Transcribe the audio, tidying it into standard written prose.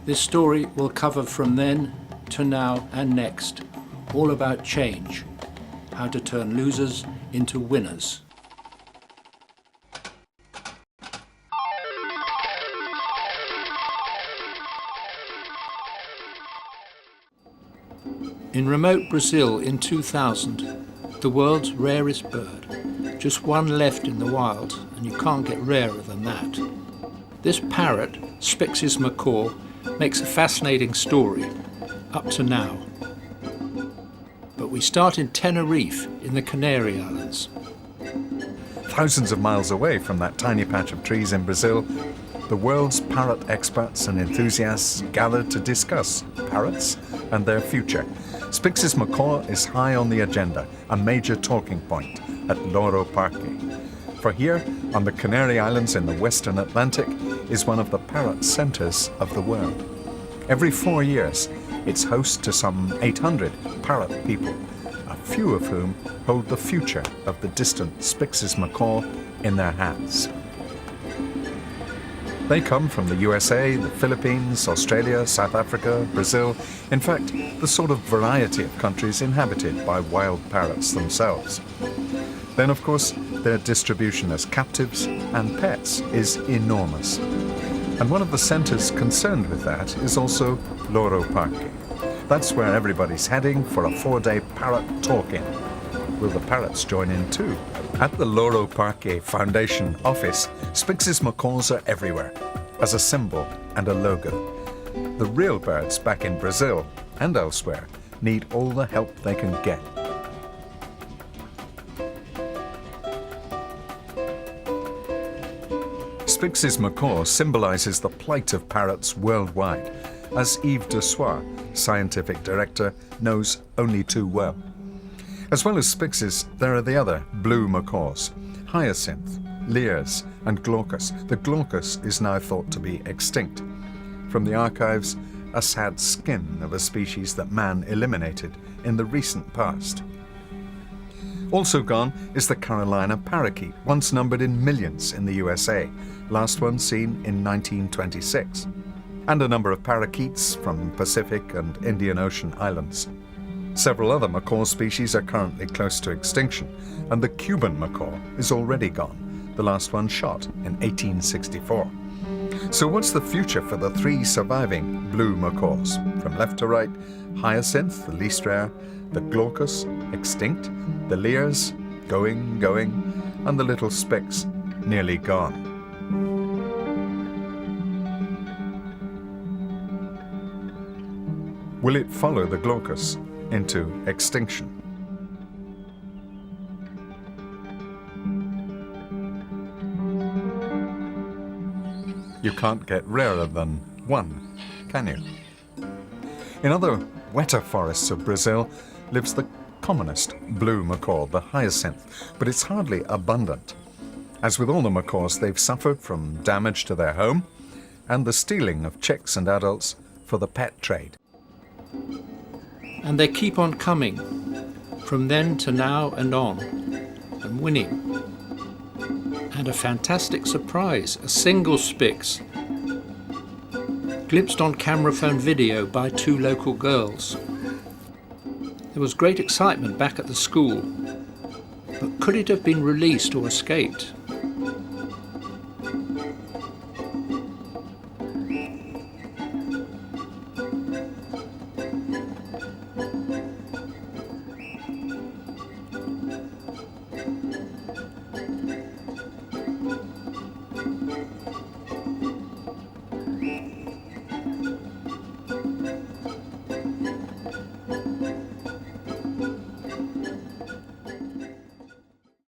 This story will cover from then to now and next, all about change, how to turn losers into winners. In remote Brazil in 2000, the world's rarest bird, just one left in the wild, and you can't get rarer than that. This parrot, Spix's macaw, makes a fascinating story, up to now. But we start in Tenerife, in the Canary Islands. Thousands of miles away from that tiny patch of trees in Brazil, the world's parrot experts and enthusiasts gathered to discuss parrots and their future. Spix's macaw is high on the agenda, a major talking point at Loro Parque. For here, on the Canary Islands in the Western Atlantic, is one of the parrot centres of the world. Every 4 years, it's host to some 800 parrot people, a few of whom hold the future of the distant Spix's macaw in their hands. They come from the USA, the Philippines, Australia, South Africa, Brazil, in fact, the sort of variety of countries inhabited by wild parrots themselves. Then, of course, their distribution as captives and pets is enormous. And one of the centres concerned with that is also Loro Parque. That's where everybody's heading for a 4-day parrot talk-in. Will the parrots join in too? At the Loro Parque Foundation office, Spix's macaws are everywhere, as a symbol and a logo. The real birds back in Brazil and elsewhere need all the help they can get. Spix's macaw symbolises the plight of parrots worldwide, as Yves Dessois, scientific director, knows only too well. As well as Spix's, there are the other blue macaws, Hyacinth, Lears and Glaucus. The Glaucus is now thought to be extinct. From the archives, a sad skin of a species that man eliminated in the recent past. Also gone is the Carolina parakeet, once numbered in millions in the USA, last one seen in 1926, and a number of parakeets from Pacific and Indian Ocean islands. Several other macaw species are currently close to extinction, and the Cuban macaw is already gone, the last one shot in 1864. So what's the future for the 3 surviving blue macaws? From left to right, Hyacinth, the least rare, the Glaucus, extinct, the Lears, going, and the little Spix, nearly gone. Will it follow the Glaucus into extinction? You can't get rarer than 1, can you? In other wetter forests of Brazil lives the commonest blue macaw, the hyacinth, but it's hardly abundant. As with all the macaws, they've suffered from damage to their home and the stealing of chicks and adults for the pet trade. And they keep on coming, from then to now and on, and winning. And a fantastic surprise, a single Spix, glimpsed on camera phone video by 2 local girls. There was great excitement back at the school, but could it have been released or escaped?